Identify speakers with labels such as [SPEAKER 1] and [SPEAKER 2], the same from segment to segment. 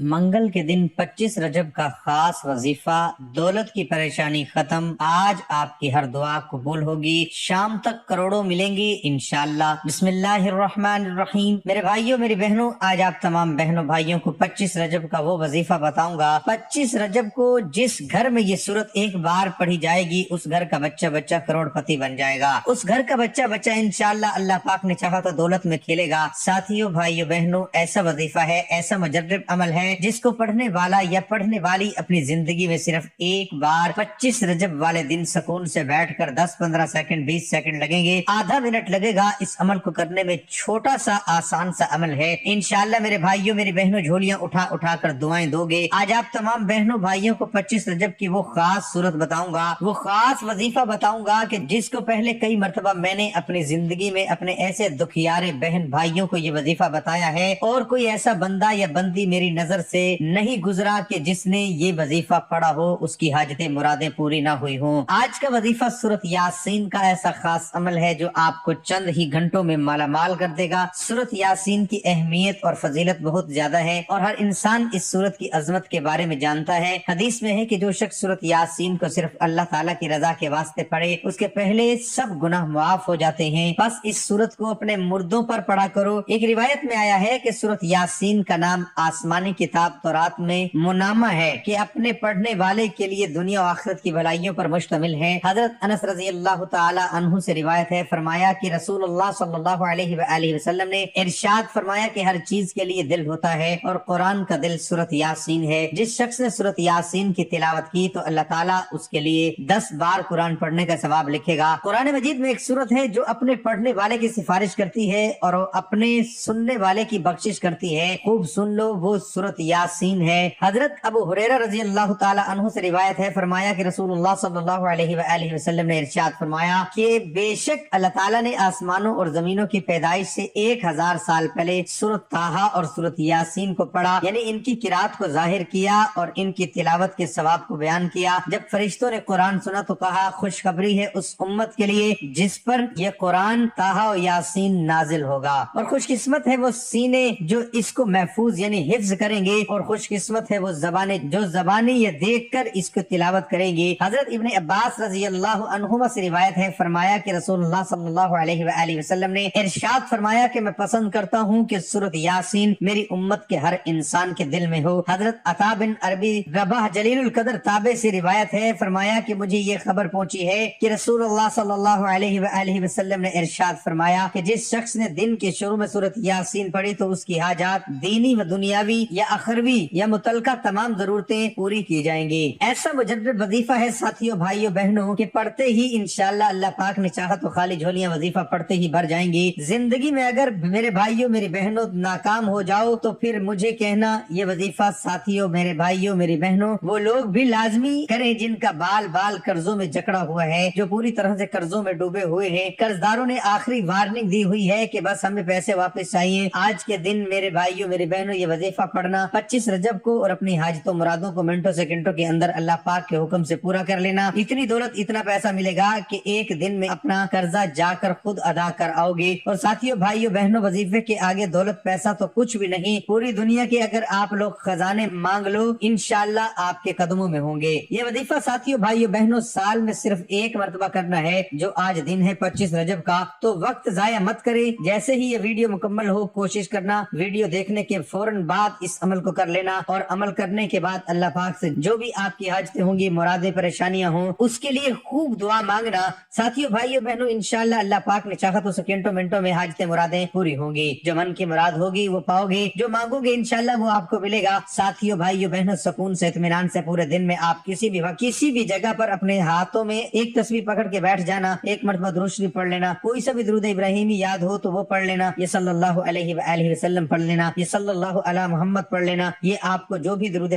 [SPEAKER 1] मंगल के दिन 25 रजब का खास वजीफा, दौलत की परेशानी खत्म। आज आपकी हर दुआ कबूल होगी, शाम तक करोड़ों मिलेंगी इंशाअल्लाह। बिस्मिल्लाहिर्रहमानिर्रहीम। मेरे भाइयों मेरी बहनों, आज आप तमाम बहनों भाइयों को 25 रजब का वो वजीफा बताऊंगा। 25 रजब को जिस घर में ये सूरत एक बार पढ़ी जाएगी, उस घर का बच्चा बच्चा करोड़पति बन जाएगा। उस घर का बच्चा बच्चा इंशाअल्लाह अल्लाह पाक ने चाहा तो दौलत में खेलेगा। साथियों भाइयों बहनों, ऐसा वजीफा है, ऐसा मुजर्रब अमल है जिसको पढ़ने वाला या पढ़ने वाली अपनी जिंदगी में सिर्फ एक बार 25 रजब वाले दिन सुकून से बैठकर 10-15 सेकंड 20 सेकंड लगेंगे, आधा मिनट लगेगा इस अमल को करने में। छोटा सा आसान सा अमल है। इंशाअल्लाह मेरे भाइयों मेरी बहनों, झोलियां उठा उठा कर दुआएं दोगे। आज आप तमाम बहनों भाइयों को 25 रजब की वो खास सूरत बताऊंगा, वो खास वजीफा बताऊंगा कि जिसको पहले कई मरतबा मैंने अपनी जिंदगी में अपने ऐसे दुखियारे बहन भाइयों को ये वजीफा बताया है, और कोई ऐसा बंदा या बंदी मेरी नजर से नहीं गुजरा कि जिसने ये वजीफा पढ़ा हो उसकी हाजतें मुरादें पूरी ना हुई हो। आज का वजीफा सूरत यासीन का ऐसा खास अमल है जो आपको चंद ही घंटों में मालामाल कर देगा। सूरत यासीन की अहमियत और फजीलत बहुत ज्यादा है और हर इंसान इस सूरत की अजमत के बारे में जानता है। हदीस में है कि जो शख्स सूरत यासीन को सिर्फ अल्लाह ताला की रजा के वास्ते पढ़े, उसके पहले सब गुनाह माफ हो जाते हैं। बस इस सूरत को अपने मुर्दों पर पढ़ा करो। एक रिवायत में आया है कि सूरत यासीन का नाम आसमानी किताब तौरात में मुनामा है कि अपने पढ़ने वाले के लिए दुनिया और आखिरत की भलाइयों पर मुश्तमिल है। हजरत अनस रजी अल्लाह तआला अन्हु से रिवायत है, फरमाया कि रसूलुल्लाह सल्लल्लाहु अलैहि वसल्लम ने इरशाद फरमाया कि हर चीज के लिए दिल होता है और कुरान का दिल सूरत यासीन है। जिस शख्स ने सूरत यासीन की तिलावत की तो अल्लाह ताला उसके लिए 10 बार कुरान पढ़ने का सवाब लिखेगा। कुरान मजीद में एक सूरत है जो अपने पढ़ने वाले की सिफारिश करती है और अपने सुनने वाले की बख्शिश करती है। खूब सुन लो, वो सूरत यासीन है। हजरत अबू हुरैरा रजी अल्लाह तआला अन्हु से रिवायत है, फरमाया कि रसूलुल्लाह सल्लल्लाहु अलैहि वसल्लम ने इरशाद फरमाया कि बेशक अल्लाह ताला ने आसमानों और जमीनों की पैदाइश से 1000 साल पहले सूरत ताहा और सूरत यासीन को पढ़ा, यानी इनकी किरात को जाहिर किया और इनकी तिलावत के सवाब को बयान किया। जब फरिश्तों ने कुरान सुना तो कहा, खुशखबरी है उस उम्मत के लिए जिस पर यह कुरान ताहा और यासीन नाजिल होगा, और खुशकिस्मत है वो सीने जो इसको महफूज यानी हिफ्ज करेंगे, और खुशकिस्मत है वो ज़बाने जो ज़बानी ये देखकर इसको तिलावत करेंगे। हजरत इब्ने अब्बास रजी अल्लाह अन्हुमा से रिवायत है, फरमाया कि रसूलुल्लाह सल्लल्लाहु अलैहि वसल्लम ने इरशाद फरमाया कि मैं पसंद करता हूँ कि सूरत यासीन मेरी उम्मत के हर इंसान के दिल में हो। हजरत अता बिन अरबी रबाह जलीलुल कदर ताबे से रिवायत है, फरमाया कि मुझे ये खबर पहुंची है कि रसूलुल्लाह सल्लल्लाहु अलैहि वसल्लम ने इरशाद फरमाया कि जिस शख्स ने दिन के शुरू में सूरत यासीन पढ़ी तो उसकी हाजात दीनी व दुनियावी या अखरवी या मुतलका तमाम जरूरतें पूरी की जाएंगी। ऐसा मुजर्रब वजीफा है साथियों भाइयों बहनों कि पढ़ते ही इंशाअल्लाह अल्लाह पाक ने चाहा तो खाली झोलियां वजीफा पढ़ते ही भर जाएंगी। जिंदगी में अगर मेरे भाइयों मेरी बहनों नाकाम हो जाओ तो फिर मुझे कहना, ये वजीफा साथियों मेरे भाइयों मेरी बहनों वो लोग भी लाजमी करें जिनका बाल बाल कर्जों में जकड़ा हुआ है, जो पूरी तरह से कर्जों में डूबे हुए हैं। कर्जदारों ने आखिरी वार्निंग दी हुई है कि बस हमें पैसे वापस चाहिए। आज के दिन मेरे भाइयों मेरी बहनों ये वजीफा पढ़ना 25 रजब को और अपनी हाजतों मुरादों को मिनटों सेकंडों के अंदर अल्लाह पाक के हुक्म से पूरा कर लेना। इतनी दौलत इतना पैसा मिलेगा कि एक दिन में अपना कर्जा जाकर खुद अदा कर आओगे। और साथियों भाइयों बहनों, वजीफे के आगे दौलत पैसा तो कुछ भी नहीं। पूरी दुनिया के अगर आप लोग खजाने मांग लो, इंशाअल्लाह आपके कदमों में होंगे। ये वजीफा साथियों भाइयों बहनों साल में सिर्फ एक मरतबा करना है, जो आज दिन है 25 रजब का। तो वक्त जाया मत करे। जैसे ही ये वीडियो मुकम्मल हो, कोशिश करना वीडियो देखने के फौरन बाद इस अमल को कर लेना, और अमल करने के बाद अल्लाह पाक से जो भी आपकी हाजतें होंगी, मुरादें परेशानियां हों, उसके लिए खूब दुआ मांगना। साथियों भाइयों बहनों, इंशाअल्लाह अल्लाह पाक ने चाहा तो सेकंडों मिनटों में हाजतें मुरादें पूरी होंगी। जो मन की मुराद होगी वो पाओगे, जो मांगोगे इंशाअल्लाह वो आपको मिलेगा। साथियों भाइयों बहनों, सुकून से इत्मीनान से पूरे दिन में आप किसी भी वक्त किसी भी जगह पर अपने हाथों में एक तस्वीर पकड़ के बैठ जाना, एक मरतबा दुरूद शरीफ पढ़ लेना, कोई सा भी दुरूद इब्राहिमी याद हो तो वो पढ़ लेना, ये सल्लल्लाहु अलैहि वसल्लम पढ़ लेना, ये सल्लल्लाहु अला मोहम्मद पढ़ लेना। ये आपको जो भी दुरूद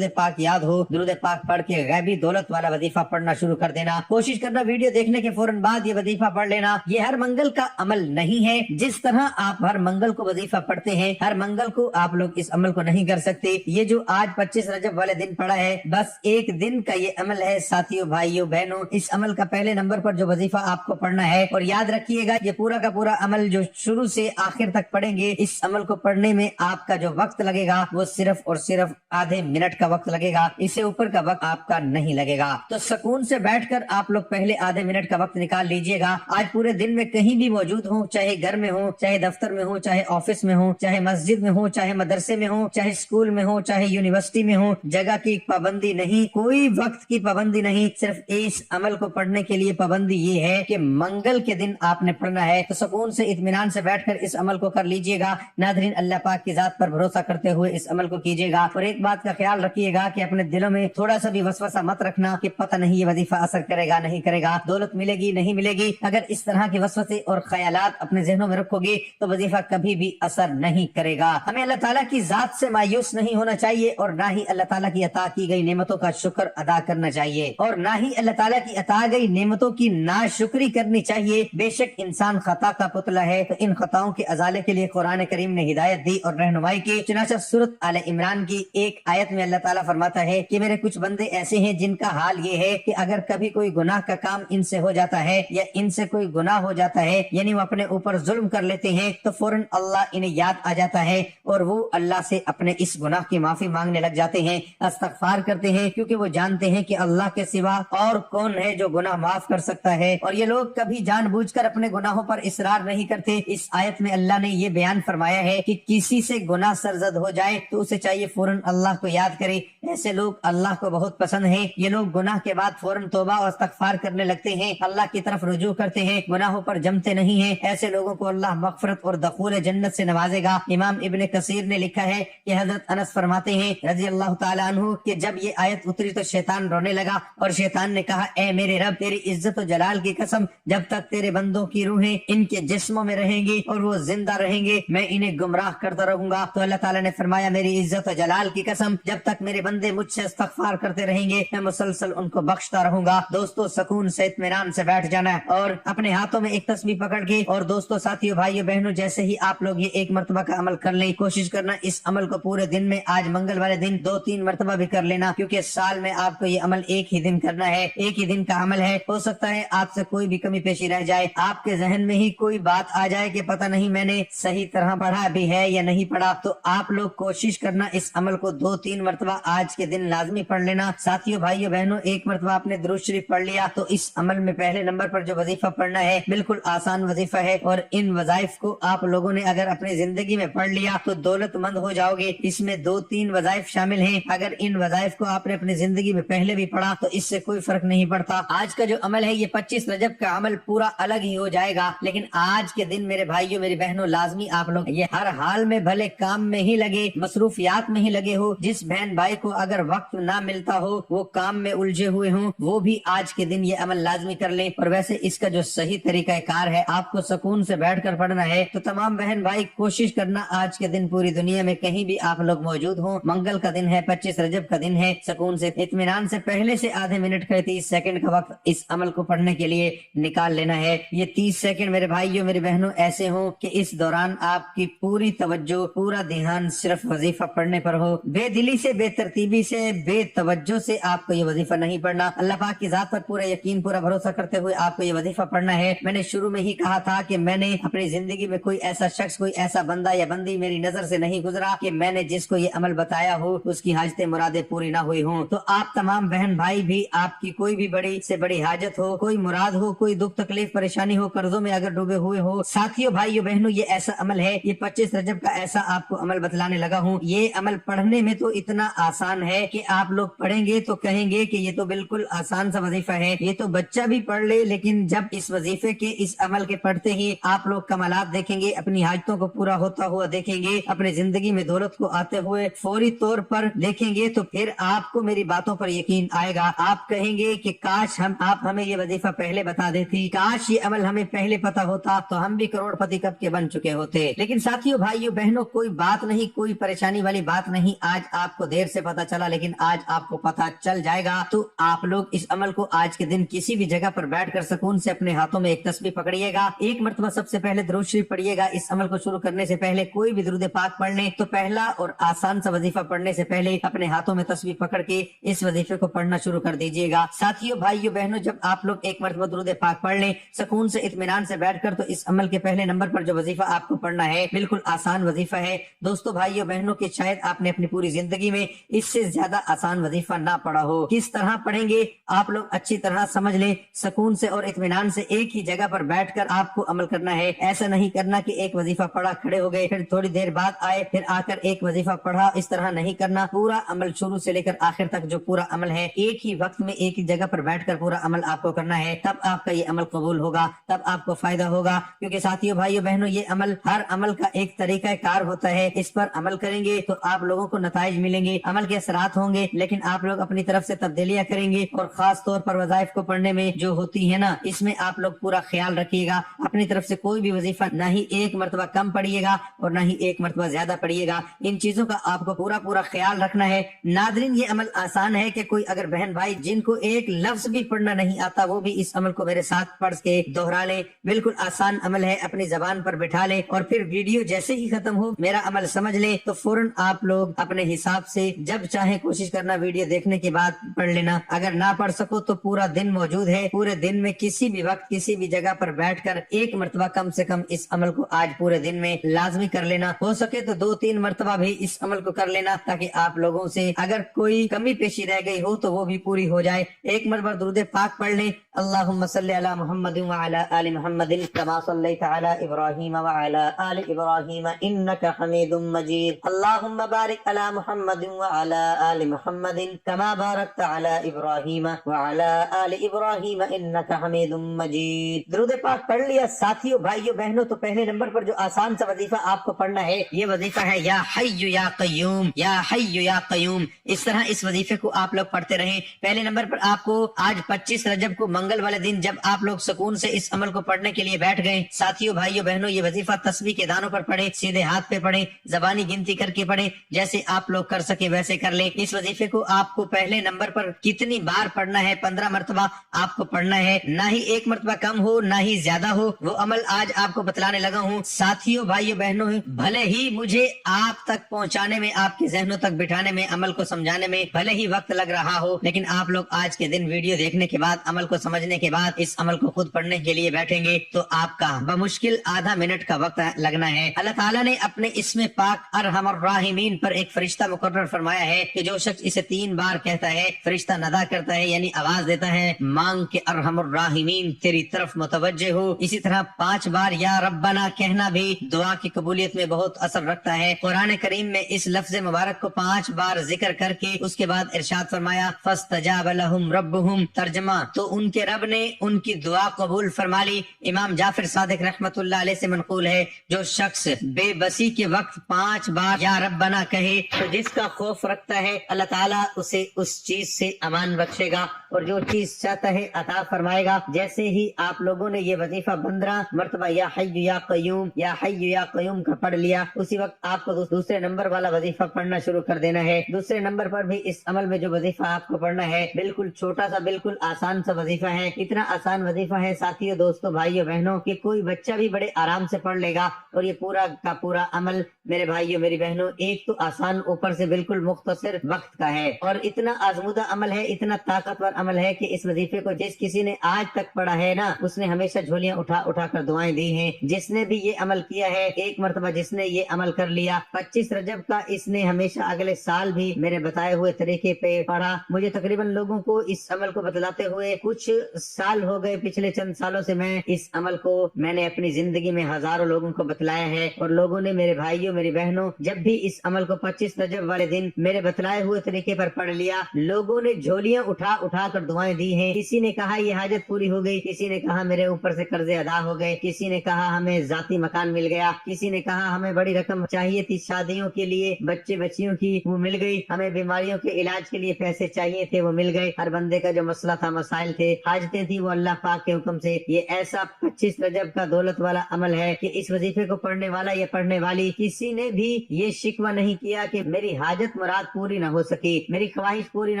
[SPEAKER 1] पाक याद हो, दुरूद पाक पढ़ के गैबी दौलत वाला वजीफा पढ़ना शुरू कर देना। कोशिश करना वीडियो देखने के फौरन बाद ये वजीफा पढ़ लेना। ये हर मंगल का अमल नहीं है। जिस तरह आप हर मंगल को वजीफा पढ़ते हैं, हर मंगल को आप लोग इस अमल को नहीं कर सकते। ये जो आज 25 रजब वाले दिन पड़ा है, बस एक दिन का ये अमल है। साथियों भाइयों बहनों, इस अमल का पहले नंबर पर जो वजीफा आपको पढ़ना है, और याद रखिएगा ये पूरा का पूरा अमल जो शुरू से आखिर तक पढ़ेंगे, इस अमल को पढ़ने में आपका जो वक्त लगेगा वो सिर्फ और सिर्फ आधे मिनट का वक्त लगेगा, इससे ऊपर का वक्त आपका नहीं लगेगा। तो सुकून से बैठकर आप लोग पहले आधे मिनट का वक्त निकाल लीजिएगा। आज पूरे दिन में कहीं भी मौजूद हो, चाहे घर में हो, चाहे दफ्तर में हो, चाहे ऑफिस में हो, चाहे मस्जिद में हो, चाहे मदरसे में हो, चाहे स्कूल में हो, चाहे यूनिवर्सिटी में हो, जगह की पाबंदी नहीं, कोई वक्त की पाबंदी नहीं, सिर्फ इस अमल को पढ़ने के लिए पाबंदी ये है कि मंगल के दिन आपने पढ़ना है। तो सुकून से इत्मीनान से बैठकर इस अमल को कर लीजिएगा। नाज़रीन, अल्लाह पाक की जात पर भरोसा करते हुए इस अमल को कीजिएगा। और एक बात का ख्याल रखिएगा कि अपने दिलों में थोड़ा सा भी वसवसा मत रखना कि पता नहीं ये वजीफा असर करेगा नहीं करेगा, दौलत मिलेगी नहीं मिलेगी। अगर इस तरह के वसवसे और ख्यालात अपने जहनों में रखोगे तो वजीफा कभी भी असर नहीं करेगा। हमें अल्लाह ताला की जात से मायूस नहीं होना चाहिए और ना ही अल्लाह ताला की अता की गई नेमतों का शुक्र अदा करना चाहिए और ना ही अल्लाह ताला की अता गई नेमतों की नाशुक्री करनी चाहिए। बेशक इंसान खता का पुतला है, तो इन खताओं के अजाले के लिए कुरान करीम ने हिदायत दी और रहनुमाई की। चुनांचे सूरत आले इमरान की एक आयत में अल्लाह ताला फरमाता है कि मेरे कुछ बंदे ऐसे हैं जिनका हाल ये है कि अगर कभी कोई गुनाह का काम इनसे हो जाता है या इनसे कोई गुनाह हो जाता है, यानी वो अपने ऊपर जुल्म कर लेते हैं, तो फौरन अल्लाह इन्हें याद आ जाता है और वो अल्लाह से अपने इस गुनाह की माफी मांगने लग जाते हैं, इस्तगफार करते हैं, क्योंकि वो जानते हैं कि अल्लाह के सिवा और कौन है जो गुनाह माफ कर सकता है। और ये लोग कभी जानबूझकर अपने गुनाहों पर इसरार नहीं करते। इस आयत में अल्लाह ने ये बयान फरमाया है कि किसी से गुनाह सरजद हो जाए तो उसे चाहिए फौरन अल्लाह को याद करे। ऐसे लोग अल्लाह को बहुत पसंद है। ये लोग गुनाह के बाद फौरन तौबा और इस्तगफार करने लगते हैं, अल्लाह की तरफ रुजू करते हैं, गुनाहों पर जमते नहीं हैं। ऐसे लोगों को अल्लाह मगफरत और दखूल जन्नत से नवाजेगा। इमाम इब्ने कसीर ने लिखा है कि हजरत अनस फरमाते हैं रजी अल्लाह ताला अन्हु कि जब ये आयत उतरी तो शैतान रोने लगा और शैतान ने कहा, ए मेरे रब, तेरी इज्जत और जलाल की कसम, जब तक तेरे बंदों की रूहें इनके जिस्मों में रहेंगी और वो जिंदा रहेंगे मैं इन्हें गुमराह करता रहूंगा। तो अल्लाह ताला ने फरमाया, मेरी इज्जत और जलाल की कसम, जब तक मेरे बंदे मुझसे इस्तगफार करते रहेंगे मैं मुसलसल उनको बख्शता रहूंगा। दोस्तों, सुकून से इत्मीनान से बैठ जाना है और अपने हाथों में एक तस्बीह पकड़ के, और दोस्तों, साथियों, भाइयों, बहनों, जैसे ही आप लोग ये एक मरतबा का अमल कर लें, कोशिश करना इस अमल को पूरे दिन में, आज मंगल वाले दिन 2-3 मरतबा भी कर लेना, क्योंकि साल में आपको ये अमल एक ही दिन करना है, एक ही दिन का अमल है। हो सकता है आपसे कोई भी कमी पेशी रह जाए, आपके जहन में ही कोई बात आ जाए कि पता नहीं मैंने सही तरह पढ़ा भी है या नहीं पढ़ा, तो आप लोग कोशिश करना इस अमल को 2-3 मरतबा आज के दिन लाजमी पढ़ लेना। साथियों, भाइयों, बहनों, एक मरतबा आपने दुरूद शरीफ पढ़ लिया तो इस अमल में पहले नंबर पर जो वजीफा पढ़ना है बिल्कुल आसान वजीफा है और इन वजाइफ को आप लोगों ने अगर अपनी जिंदगी में पढ़ लिया तो दौलतमंद हो जाओगे। इसमें 2-3 वजाइफ शामिल हैं। अगर इन वजाइफ को आपने अपनी जिंदगी में पहले भी पढ़ा तो इससे कोई फर्क नहीं पड़ता। आज का जो अमल है ये 25 रजब का अमल पूरा अलग ही हो जाएगा, लेकिन आज के दिन मेरे भाइयों, मेरी बहनों, लाजमी आप लोग ये हर हाल में भले काम में ही लगे, मसरूफियात में ही लगे हो, जिस बहन भाई को अगर वक्त ना मिलता हो, वो काम में उलझे हुए हों, वो भी आज के दिन ये अमल लाजमी कर लें। और वैसे इसका जो सही तरीका कार है, आपको सुकून से बैठकर पढ़ना है। तो तमाम बहन भाई कोशिश करना आज के दिन पूरी दुनिया में कहीं भी आप लोग मौजूद हो, मंगल का दिन है, 25 रजब का दिन है, सुकून से इत्मीनान से पहले से आधे मिनट का 30 सेकंड का वक्त इस अमल को पढ़ने के लिए निकाल लेना है। ये 30 सेकंड मेरे भाइयों, मेरी बहनों, ऐसे हो कि इस दौरान आपकी पूरी तवज्जो, पूरा ध्यान सिर्फ वजीफा पढ़ने पर हो। बेदिली से, बेतरतीबी से, बेतवज्जो से आपको ये वजीफा नहीं पढ़ना। अल्लाह पाक की जात पर पूरा यकीन, पूरा भरोसा करते हुए आपको ये वजीफा पढ़ना है। मैंने शुरू में ही कहा था कि मैंने अपनी जिंदगी में कोई ऐसा शख्स, कोई ऐसा बंदा या बंदी मेरी नजर से नहीं गुजरा कि मैंने जिसको ये अमल बताया हो उसकी हाजतें मुरादें पूरी ना हुई हों। तो आप तमाम बहन भाई भी, आपकी कोई भी बड़ी से बड़ी हाजत हो, कोई मुराद हो, कोई दुख तकलीफ परेशानी हो, कर्जों में अगर डूबे हुए हो, साथियों, भाइयों, बहनों, ये ऐसा अमल है, ये 25 रजब का ऐसा आपको अमल बतलाने लगा हूँ। ये अमल पढ़ने में तो इतना आसान है कि आप लोग पढ़ेंगे तो कहेंगे कि ये तो बिल्कुल आसान सा वजीफा है, ये तो बच्चा भी पढ़ ले। लेकिन जब इस वजीफे के, इस अमल के पढ़ते ही आप लोग कमालात देखेंगे, अपनी हाजतों को पूरा होता हुआ देखेंगे, अपनी जिंदगी में दौलत को आते हुए फौरी तौर पर देखेंगे, तो फिर आपको मेरी बातों पर यकीन आएगा। आप कहेंगे कि काश आप हमें ये वजीफा पहले बता देती, काश ये अमल हमें पहले पता होता तो हम भी करोड़पति कब के बन चुके होते। लेकिन साथियों, भाइयों, बहनों, कोई बात नहीं, कोई परेशानी वाली बात नहीं। आज आपको देर से पता चला, लेकिन आज आपको पता चल जाएगा। तो आप लोग इस अमल को आज के दिन किसी भी जगह पर बैठकर सुकून से अपने हाथों में एक तस्बीह पकड़िएगा, एक मरतबा सबसे पहले दुरूद शरीफ पढ़िएगा। इस अमल को शुरू करने से पहले कोई भी दुरूद पाक पढ़ लें तो पहला और आसान सा वजीफा पढ़ने से पहले अपने हाथों में तस्बीह पकड़ के इस वजीफे को पढ़ना शुरू कर दीजिएगा। साथियों, भाइयों, बहनों, जब आप लोग एक मरतबा दुरूद पाक पढ़ लें सुकून से इत्मीनान से बैठकर, तो इस अमल के पहले नंबर पर जो वजीफा आपको पढ़ना है बिल्कुल आसान वजीफा है। दोस्तों, भाइयों, बहनों, के शायद आपने अपनी पूरी जिंदगी में इससे ज्यादा आसान वजीफा ना पढ़ा हो। किस तरह पढ़ेंगे आप लोग अच्छी तरह समझ लें। सुकून से और इत्मीनान से एक ही जगह पर बैठकर आपको अमल करना है। ऐसा नहीं करना कि एक वजीफा पढ़ा, खड़े हो गए, फिर थोड़ी देर बाद आए, फिर आकर एक वजीफा पढ़ा। इस तरह नहीं करना। पूरा अमल शुरू से लेकर आखिर तक जो पूरा अमल है एक ही वक्त में एक ही जगह पर बैठकर पूरा अमल आपको करना है। तब आपका ये अमल कबूल होगा, तब आपको फायदा होगा। क्योंकि साथियों, भाइयों, बहनों, ये अमल हर अमल का एक तरीका कार होता है। इस पर अमल करेंगे तो आप लोगों को नताइज मिलेंगे, अमल के असरात होंगे, लेकिन आप लोग अपनी तरफ से तब्दीलियां करेंगे। और खास तौर पर वज़ाइफ को पढ़ने में जो होती है ना, इसमें आप लोग पूरा ख्याल रखिएगा। अपनी तरफ से कोई भी वजीफा ना ही एक मरतबा कम पढ़िएगा और ना ही एक मरतबा ज्यादा पढ़िएगा। इन चीजों का आपको पूरा पूरा ख्याल रखना है। नादरीन, ये अमल आसान है कि कोई अगर बहन भाई जिनको एक लफ्ज भी पढ़ना नहीं आता वो भी इस अमल को मेरे साथ पढ़ के दोहरा ले। बिल्कुल आसान अमल है, अपनी जबान पर बिठा ले और फिर वीडियो जैसे ही खत्म हो मेरा अमल समझ ले तो फौरन आप लोग अपने हिसाब से जब चाहे कोशिश करना वीडियो देखने के बाद पढ़ लेना। अगर ना पढ़ सको तो पूरा दिन मौजूद है, पूरे दिन में किसी भी वक्त किसी भी जगह पर बैठकर एक मरतबा कम से कम इस अमल को आज पूरे दिन में लाजमी कर लेना। हो सके तो 2-3 मरतबा भी इस अमल को कर लेना, ताकि आप लोगों से अगर कोई कमी पेशी रह गई हो तो वो भी पूरी हो जाए। एक मरतबा दुरूद पाक पढ़ लें। अल्लाहुम्मा सल्ली अला मुहम्मद व अला आलि मुहम्मद कमा सल्लैता अला इब्राहीम व अला आलि इब्राहीम इन्नका हमीदुम मजीद। अल्लाहुम्मा बारिक अला मुहम्मद व अला आलि मुहम्मद कमा बारकता अला इब्राहीम व अला आलि इब्राहीम इन्नका हमीदुम मजीद। दुरूद पाक पढ़ लिया। साथियों, भाइयों, बहनों, तो पहले नंबर पर जो आसान सा वजीफा आपको पढ़ना है ये वजीफा है या हय्यु या कय्यूम, या हय्यु या कय्यूम। इस तरह इस वजीफे को आप लोग पढ़ते रहें। पहले नंबर पर आपको आज 25 रजब को मंगल वाले दिन जब आप लोग सुकून से इस अमल को पढ़ने के लिए बैठ गए, साथियों, भाइयों, बहनों, ये वजीफा तस्बीह के दानों पर पढ़े, सीधे हाथ पे पढ़े, जबानी गिनती करके पढ़े, जैसे आप लोग कर सके वैसे कर ले। इस वजीफे को आपको पहले नंबर पर कितनी बार पढ़ना है? 15 मरतबा आपको पढ़ना है। ना ही एक मरतबा कम हो ना ही ज्यादा हो। वो अमल आज आपको बतलाने लगा हूँ। साथियों, भाइयों, बहनों, भले ही मुझे आप तक पहुँचाने में, आपके जहनों तक बिठाने में, अमल को समझाने में भले ही वक्त लग रहा हो, लेकिन आप लोग आज के दिन वीडियो देखने के बाद, अमल को समझने के बाद इस अमल को खुद पढ़ने के लिए बैठेंगे तो आपका बमुश्किल आधा मिनट का वक्त लगना है। अल्लाह ताला ने अपने इसमें पाक अरहमर राहिमीन पर एक फरिश्ता मुकर्रर फरमाया है कि जो शख्स इसे 3 बार कहता है, फरिश्ता नदा करता है, यानी आवाज देता है, मांग के अरहमर राहिमीन तेरी तरफ मुतवज्जे हो। इसी तरह 5 बार या रब्बना कहना भी दुआ की कबूलियत में बहुत असर रखता है। कुरान करीम में इस लफ्ज मुबारक को 5 बार जिक्र करके उसके बाद इरशाद फरमाया फस्तजाब लहुम रब्बुहुम, तर्जमा तो उनके रब ने उनकी दुआ कबूल फरमा ली। इमाम जाफर सादिक रहमतुल्लाह अलैह से मनकूल है, जो शख्स बेबसी के वक्त 5 बार या रब्बना कहे तो जिसका खौफ रखता है अल्लाह ताला उसे उस चीज से अमान बख्शेगा और जो चीज चाहता है अता फरमाएगा। जैसे ही आप लोगों ने ये वजीफा 15 मरतबा या हय्यु या कय्यूम, या हय्यु या कय्यूम का पढ़ लिया, उसी वक्त आपको दूसरे नंबर वाला वजीफा पढ़ना शुरू कर देना है। दूसरे नंबर पर भी इस अमल में जो वजीफा आपको पढ़ना है बिल्कुल छोटा सा, बिल्कुल आसान सा वजीफा है। इतना आसान वजीफा है साथियों, दोस्तों, भाइयों, बहनों, कि कोई बच्चा भी बड़े आराम से पढ़ लेगा। और ये पूरा का पूरा अमल मेरे भाइयों, मेरी बहनों, एक तो आसान, ऊपर से बिल्कुल मुख्तसर वक्त का है और इतना आजमुदा अमल है, इतना ताकतवर अमल है कि इस वजीफे को जिस किसी ने आज तक पढ़ा है ना, उसने हमेशा झोलियां उठा उठा कर दुआएं दी हैं। जिसने भी ये अमल किया है, एक मरतबा जिसने ये अमल कर लिया, 25 रजब का इसने हमेशा अगले साल भी मेरे बताए हुए तरीके पे पढ़ा। मुझे तकरीबन लोगों को इस अमल को बतलाते हुए कुछ साल हो गए। पिछले चंद सालों से मैं इस अमल को मैंने अपनी जिंदगी में हजारों लोगों को बतलाया है और लोगों ने, मेरे भाइयों, मेरी बहनों, जब भी इस अमल को 25 रजब वाले दिन मेरे बतलाए हुए तरीके पर पढ़ लिया, लोगों ने झोलियां उठा उठा कर दुआएं दी हैं। किसी ने कहा ये हाजत पूरी हो गई, किसी ने कहा मेरे ऊपर से कर्जे अदा हो गए, किसी ने कहा हमें जाती मकान मिल गया, किसी ने कहा हमें बड़ी रकम चाहिए थी शादियों के लिए, बच्चे बच्चियों की, वो मिल गई, हमें बीमारियों के इलाज के लिए पैसे चाहिए थे, वो मिल गए। हर बंदे का जो मसला था, मसाइल थे, हाजतें थी, वो अल्लाह पाक के हुक्म से। ये ऐसा 25 रजब का दौलत वाला अमल है कि इस वजीफे को पढ़ने वाला या पढ़ने वाली किसी ने भी ये शिकवा नहीं किया कि मेरी हाजत मुराद मुराद पूरी न हो सकी, मेरी ख्वाहिश पूरी न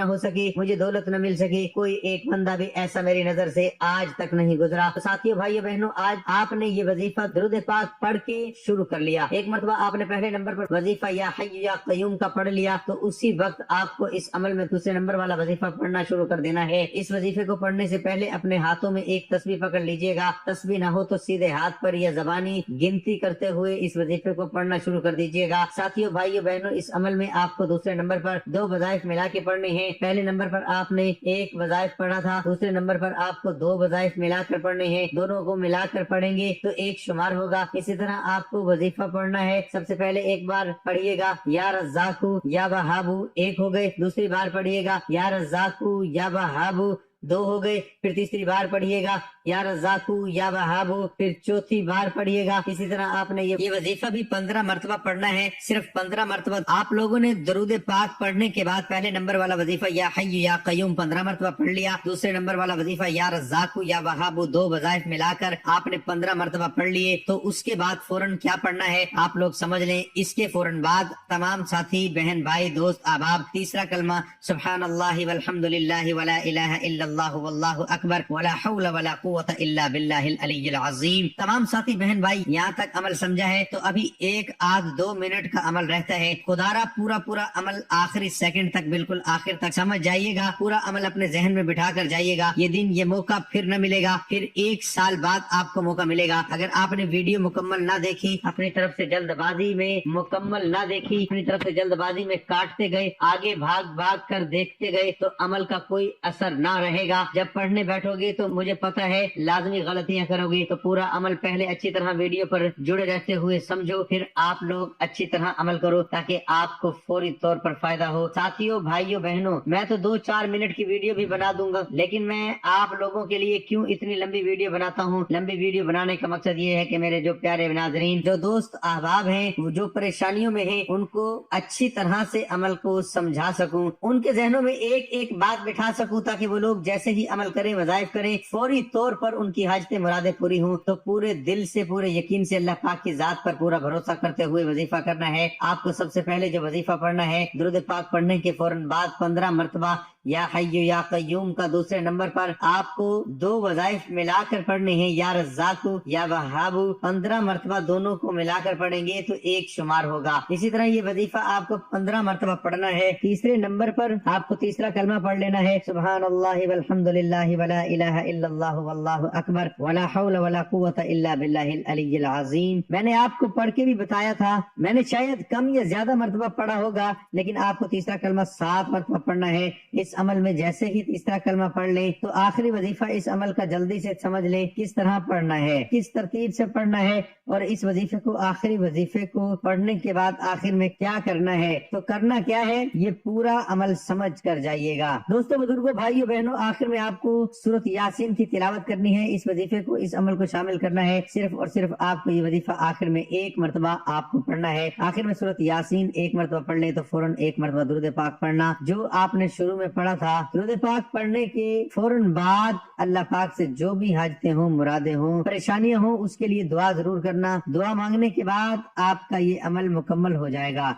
[SPEAKER 1] हो सकी, मुझे दौलत न मिल सकी, कोई एक बंदा भी ऐसा मेरी नजर से आज तक नहीं गुजरा। तो साथियों भाइयों बहनों, आज आपने ये वजीफा दुरूद पाक पढ़ के शुरू कर लिया। एक मरतबा आपने पहले नंबर पर वजीफा या हय्य या क़य्यूम का पढ़ लिया, तो उसी वक्त आपको इस अमल में दूसरे नंबर वाला वजीफा पढ़ना शुरू कर देना है। इस वजीफे को पढ़ने से पहले अपने हाथों में एक तस्बीह पकड़ लीजिएगा। तस्बीह ना हो तो सीधे हाथ पर या जबानी गिनती करते हुए इस वजीफे को पढ़ना शुरू कर दीजिएगा। साथियों भाइयों बहनों, इस अमल में आपको दूसरे नंबर पर 2 वज़ाइफ मिला के पढ़ने हैं। पहले नंबर पर आपने 1 वज़ाइफ पढ़ा था, दूसरे नंबर पर आपको 2 वज़ाइफ मिलाकर पढ़ने हैं। दोनों को मिलाकर पढ़ेंगे तो एक शुमार होगा। इसी तरह आपको वजीफा पढ़ना है। सबसे पहले एक बार पढ़िएगा या रज़्ज़ाक़ु या वहाबु, 1 हो गए। दूसरी बार पढ़िएगा या रज़्ज़ाक़ु या वहाबु, 2 हो गए। फिर तीसरी बार पढ़िएगा या रज़्ज़ाक़ु या वहाबु, फिर चौथी बार पढ़िएगा। इसी तरह आपने ये वजीफा भी 15 मरतबा पढ़ना है। सिर्फ 15 मरतबा। आप लोगों ने दरूद पाक पढ़ने के बाद पहले नंबर वाला वजीफा या हय्य या क़य्यूम 15 मरतबा पढ़ लिया। दूसरे नंबर वाला वजीफा या रज़्ज़ाक़ु या वहाबु 2 वज़ाइफ मिलाकर आपने 15 मरतबा पढ़ लिए। तो उसके बाद फौरन क्या पढ़ना है आप लोग समझ लें। इसके फौरन बाद तमाम साथी बहन भाई दोस्त अहबाब तीसरा कलमा सुब्हानल्लाहि वल्हम्दुलिल्लाहि वला इलाहा इल्लल्लाहु वल्लाहु अकबर वला हौला वला कुव्वता इल्ला बिल्लाहिल अलिय्यिल अज़ीम। तमाम साथी बहन भाई यहाँ तक अमल समझा है तो अभी 1 आध 2 मिनट का अमल रहता है। खुदारा पूरा अमल आखिरी सेकंड तक बिल्कुल आखिर तक समझ जाइएगा। पूरा अमल अपने जहन में बिठा कर जाइएगा। ये दिन ये मौका फिर न मिलेगा, फिर 1 साल बाद आपको मौका मिलेगा। अगर आपने वीडियो मुकम्मल ना देखी, अपनी तरफ से जल्दबाजी में मुकम्मल ना देखी, अपनी तरफ से जल्दबाजी में काटते गए, आगे भाग कर देखते गए, तो अमल का कोई असर ना रहेगा। जब पढ़ने बैठोगे तो मुझे पता है लाजमी गलतियां करोगे। तो पूरा अमल पहले अच्छी तरह वीडियो पर जुड़े रहते हुए समझो, फिर आप लोग अच्छी तरह अमल करो ताकि आपको फौरी तौर पर फायदा हो। साथियों भाइयों बहनों, मैं तो 2-4 मिनट की वीडियो भी बना दूंगा, लेकिन मैं आप लोगों के लिए क्यों इतनी लंबी वीडियो बनाता हूँ। लंबी वीडियो बनाने का मकसद ये है कि मेरे जो प्यारे नाज़रीन, जो दोस्त अहबाब हैं, जो परेशानियों में हैं, उनको अच्छी तरह से अमल को समझा सकूं, उनके जहनों में एक एक बात बिठा सकूं, ताकि वो लोग जैसे ही अमल करें, वज़ाइफ करें, फौरी तौर पर उनकी हाजतें मुरादें पूरी हों। तो पूरे दिल से, पूरे यकीन से अल्लाह पाक की जात पर पूरा भरोसा करते हुए वजीफा करना है। आपको सबसे पहले जो वजीफा पढ़ना है, दुरूद पाक पढ़ने के फौरन बाद 15 मरतबा या हय्य या क़य्यूम का दूसरे नंबर पर आपको 2 वज़ाइफ मिलाकर पढ़ने हैं, या रज़्ज़ाक़ु या वहाबु 15 मरतबा दोनों को मिलाकर पढ़ेंगे तो एक शुमार होगा। इसी तरह ये वजीफा आपको 15 मरतबा पढ़ना है। तीसरे नंबर पर आपको तीसरा कलमा पढ़ लेना है, सुब्हानल्लाहि वल्हम्दुलिल्लाहि वला इलाहा इल्लल्लाहु वल्लाहु अकबर वला हौला वला कुव्वता इल्ला बिल्लाहिल अलिय्यिल अज़ीम। मैंने आपको पढ़ के भी बताया था, मैंने शायद कम या ज्यादा मरतबा पढ़ा होगा, लेकिन आपको तीसरा कलमा 7 मरतबा पढ़ना है। इस अमल में जैसे ही तीसरा कलमा पढ़ लें तो आखिरी वजीफा इस अमल का जल्दी से समझ लें किस तरह पढ़ना है, किस तरतीब से पढ़ना है, और इस वजीफे को, आखिरी वजीफे को पढ़ने के बाद आखिर में क्या करना है। तो करना क्या है, ये पूरा अमल समझ कर जाइएगा। दोस्तों बुजुर्गों भाइयों बहनों, आखिर में आपको सूरत यासीन की तिलावत करनी है। इस वजीफे को, इस अमल को शामिल करना है। सिर्फ और सिर्फ आपको ये वजीफा आखिर में 1 मरतबा आपको पढ़ना है। आखिर में सूरत यासीन 1 मरतबा पढ़ ले तो फौरन 1 मरतबा दुरूद पाक पढ़ना, जो आपने शुरू में पढ़ा था। दुरूद पाक पढ़ने के फौरन बाद अल्लाह पाक से जो भी हाजतें हों, मुरादें हों, परेशानियां हों, उसके लिए दुआ जरूर करना। दुआ मांगने के बाद आपका ये अमल मुकम्मल हो जाएगा।